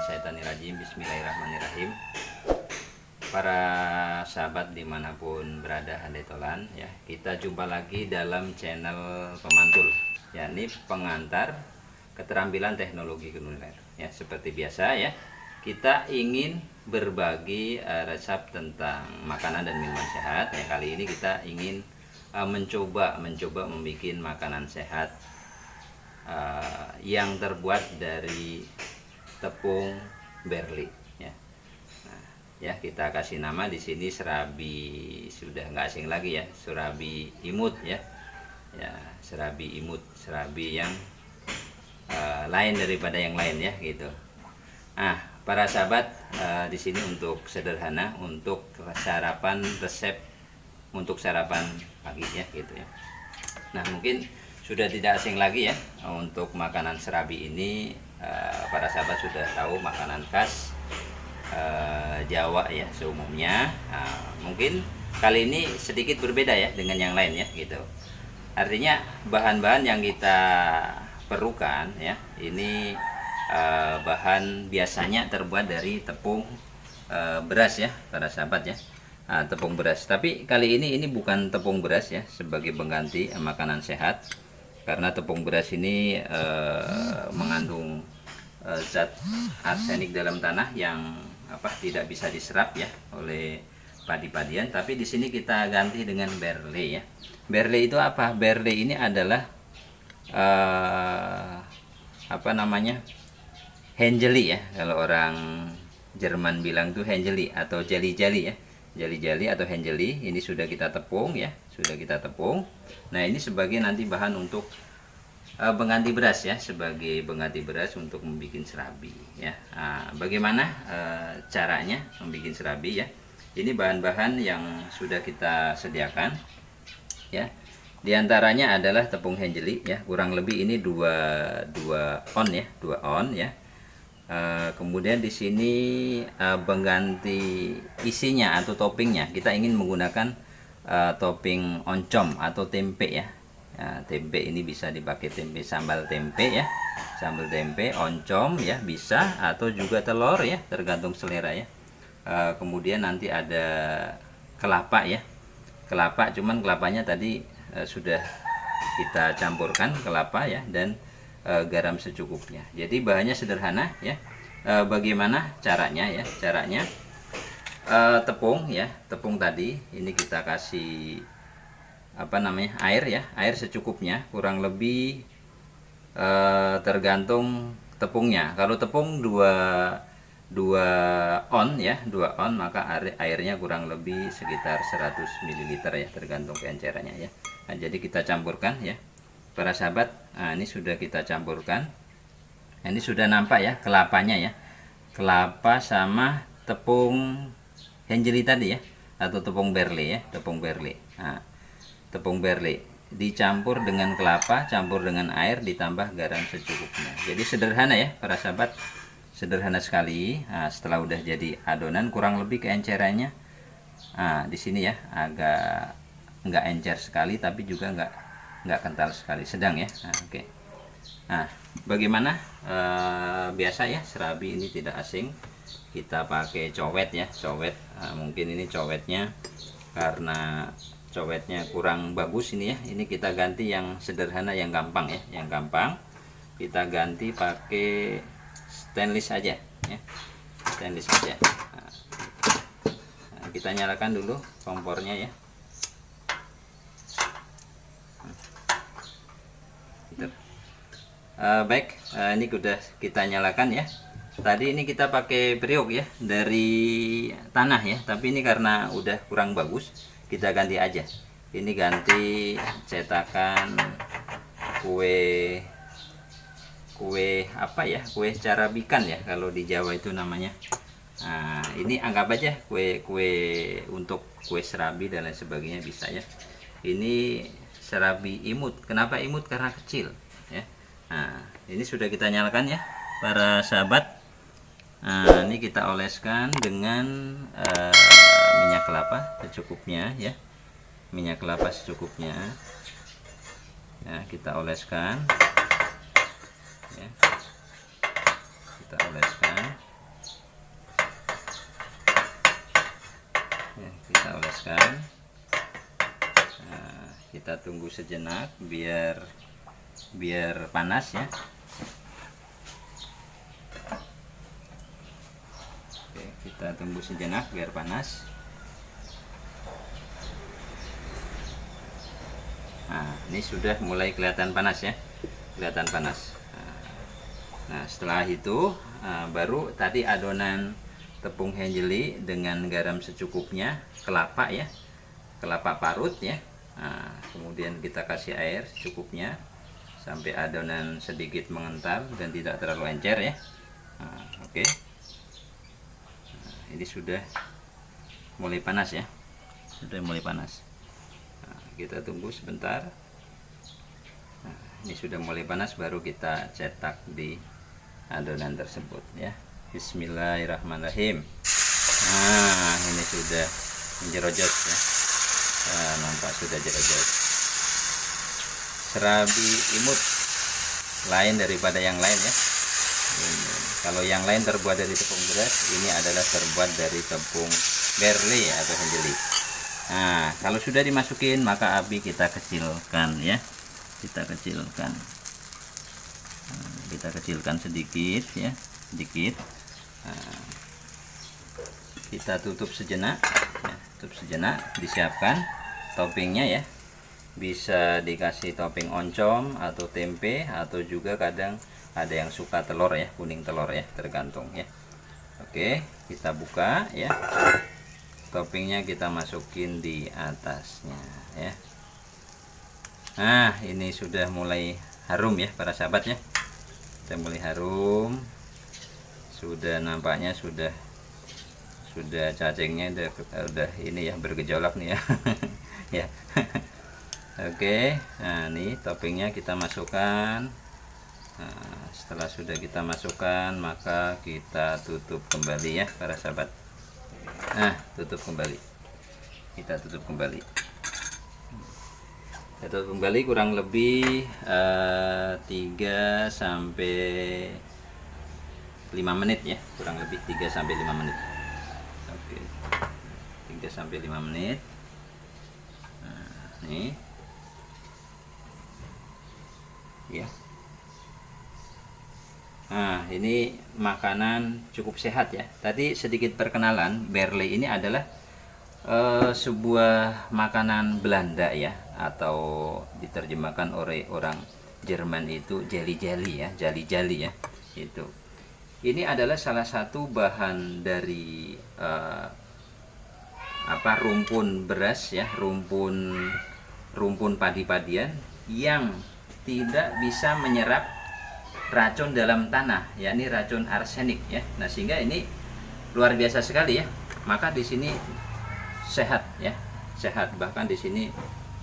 minasyaitonirrajim. Bismillahirrahmanirrahim. Para sahabat dimanapun berada handetolan ya, kita jumpa lagi dalam channel Pemantul, yakni pengantar keterampilan teknologi kuliner ya. Seperti biasa ya, kita ingin berbagi resep tentang makanan dan minuman sehat ya. Kali ini kita ingin mencoba membuat makanan sehat yang terbuat dari tepung berli ya. Nah, ya kita kasih nama di sini serabi, sudah nggak asing lagi ya, serabi imut ya. Ya, serabi imut, serabi yang lain daripada yang lain ya gitu. Nah, para sahabat, di sini untuk sederhana, untuk sarapan, resep untuk sarapan pagi ya gitu ya. Nah, mungkin sudah tidak asing lagi ya untuk makanan serabi ini. Para sahabat sudah tahu makanan khas Jawa ya seumumnya. Mungkin kali ini sedikit berbeda ya dengan yang lain ya gitu. Artinya bahan-bahan yang kita perlukan ya, ini bahan biasanya terbuat dari tepung beras ya para sahabat ya. Tepung beras, tapi kali ini bukan tepung beras ya sebagai pengganti makanan sehat, karena tepung beras ini mengandung zat arsenik dalam tanah yang tidak bisa diserap ya oleh padi-padian. Tapi di sini kita ganti dengan berle ya. Berle itu apa? Berle ini adalah Hengeli ya, kalau orang Jerman bilang tuh Hengeli atau jali-jali ya, jali-jali atau Hengeli. Ini sudah kita tepung ya, sudah kita tepung. Nah, ini sebagai nanti bahan untuk pengganti beras ya, sebagai pengganti beras untuk membuat serabi ya. Bagaimana caranya membuat serabi ya? Ini bahan-bahan yang sudah kita sediakan ya. Di antaranya adalah tepung Hengeli ya, kurang lebih ini 2 on ya, 2 on ya. Kemudian di sini pengganti isinya atau toppingnya, kita ingin menggunakan topping oncom atau tempe ya. Tempe ini bisa dipakai tempe sambal tempe ya, sambal tempe oncom ya bisa, atau juga telur ya, tergantung selera ya. Kemudian nanti ada kelapa ya, kelapa, cuman kelapanya tadi sudah kita campurkan kelapa ya, dan garam secukupnya. Jadi bahannya sederhana ya. Bagaimana caranya ya? Caranya tepung ya, tepung tadi ini kita kasih air ya, air secukupnya, kurang lebih tergantung tepungnya. Kalau tepung 2 on ya, 2 on, maka airnya kurang lebih sekitar 100 ml ya, tergantung keencerannya ya. Nah, jadi kita campurkan ya para sahabat. Nah, ini sudah kita campurkan. Nah, ini sudah nampak ya kelapanya ya, kelapa sama tepung Hengeli tadi ya, atau tepung berle ya, tepung berle. Nah, tepung berle dicampur dengan kelapa, campur dengan air, ditambah garam secukupnya. Jadi sederhana ya para sahabat, sederhana sekali. Nah, setelah udah jadi adonan, kurang lebih keencerannya di sini ya, agak nggak encer sekali, tapi juga nggak kental sekali, sedang ya. Nah, oke. Nah, bagaimana biasa ya, serabi ini tidak asing, kita pakai cowet ya, cowet. Mungkin ini cowetnya karena cowetnya kurang bagus ini ya, ini kita ganti yang sederhana, yang gampang ya, yang gampang. Kita ganti pakai stainless aja ya, stainless aja. Nah, kita nyalakan dulu kompornya ya. Baik, ini sudah kita nyalakan ya. Tadi ini kita pakai periuk ya, dari tanah ya, tapi ini karena udah kurang bagus, kita ganti aja. Ini ganti cetakan kue apa ya, kue carabikan ya, kalau di Jawa itu namanya. Nah, ini anggap aja kue untuk kue serabi dan lain sebagainya bisa ya. Ini serabi imut. Kenapa imut? Karena kecil ya. Nah, ini sudah kita nyalakan ya para sahabat. Nah, ini kita oleskan dengan minyak kelapa secukupnya ya, minyak kelapa secukupnya ya, kita oleskan ya, kita oleskan. panaskan. Nah, kita tunggu sejenak biar panas ya. Oke, kita tunggu sejenak biar panas. Nah, ini sudah mulai kelihatan panas ya, kelihatan panas. Nah, setelah itu baru tadi adonan tepung henjeli dengan garam secukupnya, kelapa ya, kelapa parut ya. Nah, kemudian kita kasih air secukupnya sampai adonan sedikit mengental dan tidak terlalu encer ya. Nah, oke. Nah, ini sudah mulai panas ya, sudah mulai panas. Nah, kita tunggu sebentar. Nah, ini sudah mulai panas, baru kita cetak di adonan tersebut ya. Bismillahirrahmanirrahim. Nah, ini sudah menjerojot ya. Nah, nampak sudah jerojot. Serabi imut lain daripada yang lain ya. Ini, kalau yang lain terbuat dari tepung beras, ini adalah terbuat dari tepung berli atau henjeli. Nah, kalau sudah dimasukin maka api kita kecilkan ya. Kita kecilkan. Nah, kita kecilkan sedikit ya, sedikit. Nah, kita tutup sejenak ya, tutup sejenak, disiapkan toppingnya ya. Bisa dikasih topping oncom atau tempe, atau juga kadang ada yang suka telur ya, kuning telur ya, tergantung ya. Oke, kita buka ya. Toppingnya kita masukin di atasnya ya. Nah, ini sudah mulai harum ya para sahabat ya. Sudah mulai harum. Sudah nampaknya sudah cacingnya udah ini ya, bergejolak nih ya. Ya. Oke, nah ini toppingnya kita masukkan. Nah, setelah sudah kita masukkan maka kita tutup kembali ya para sahabat. Nah, tutup kembali. Kita tutup kembali. Kita tutup kembali kurang lebih 3 sampai 5 menit ya, kurang lebih 3 sampai 5 menit. Oke. 3 sampai 5 menit. Nah, nih. Ya. Nah, ini makanan cukup sehat ya. Tadi sedikit perkenalan, berli ini adalah sebuah makanan Belanda ya, atau diterjemahkan oleh orang Jerman itu jelly-jelly ya, jali-jali ya. Itu. Ini adalah salah satu bahan dari rumpun beras ya, rumpun padi-padian yang tidak bisa menyerap racun dalam tanah, yakni racun arsenik ya. Nah, sehingga ini luar biasa sekali ya. Maka di sini sehat ya, sehat, bahkan di sini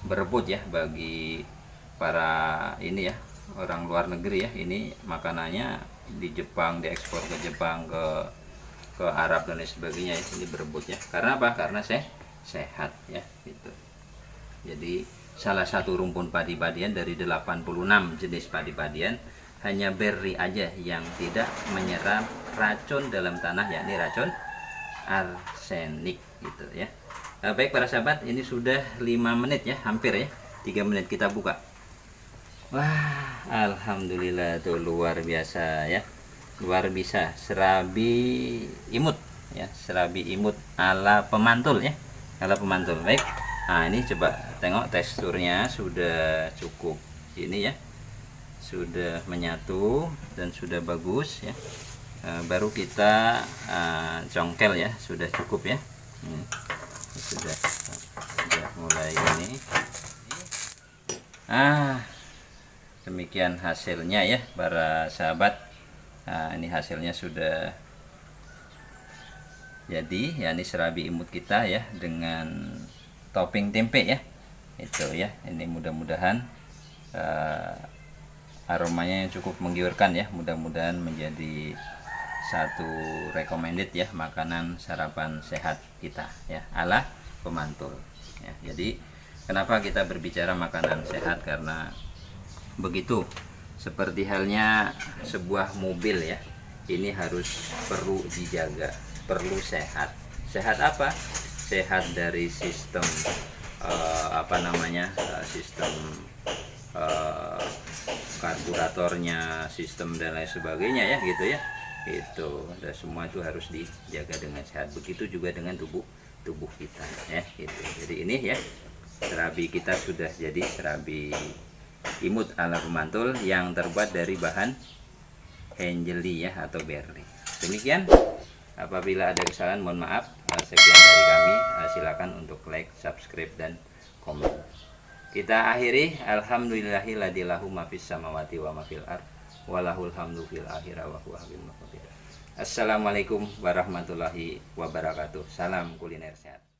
berebut ya bagi para ini ya, orang luar negeri ya. Ini makanannya di Jepang, diekspor ke Jepang, ke Arab dan lain sebagainya ya. Ini berebut ya. Karena apa? Karena sehat ya gitu. Jadi salah satu rumpun padi-padian dari 86 jenis padi-padian, hanya berli aja yang tidak menyerap racun dalam tanah, yakni racun arsenik gitu ya. Nah, baik para sahabat, ini sudah 5 menit ya, hampir ya 3 menit, kita buka. Wah, alhamdulillah tuh, luar biasa ya, luar biasa. Serabi imut ya, serabi imut ala pemantul ya, ala pemantul. Baik, nah ini coba tengok teksturnya sudah cukup ini ya, sudah menyatu dan sudah bagus ya. Baru kita congkel ya, sudah cukup ya. Sudah mulai ini. Demikian hasilnya ya para sahabat. Nah, ini hasilnya sudah jadi ya, ini serabi imut kita ya dengan topping tempe ya. Itu ya, ini mudah-mudahan aromanya yang cukup menggiurkan ya, mudah-mudahan menjadi satu recommended ya, makanan sarapan sehat kita ya, ala pemantul ya. Jadi kenapa kita berbicara makanan sehat? Karena begitu, seperti halnya sebuah mobil ya, ini harus perlu dijaga, perlu sehat. Sehat apa? sehat dari sistem sistem karburatornya, sistem dan lain sebagainya ya gitu ya. Itu dan semua itu harus dijaga dengan sehat. Begitu juga dengan tubuh kita ya gitu. Jadi ini ya, serabi kita sudah jadi serabi imut ala pemantul yang terbuat dari bahan Angeli ya atau berli. Demikian, apabila ada kesalahan mohon maaf. Sekian dari kami. Silakan untuk like, subscribe dan komen. Kita akhiri, alhamdulillahilladzi ma fis samawati wa ma fil ardh walahul hamdu fil akhirah wa huwa hakim. Assalamualaikum warahmatullahi wabarakatuh. Salam kuliner sehat.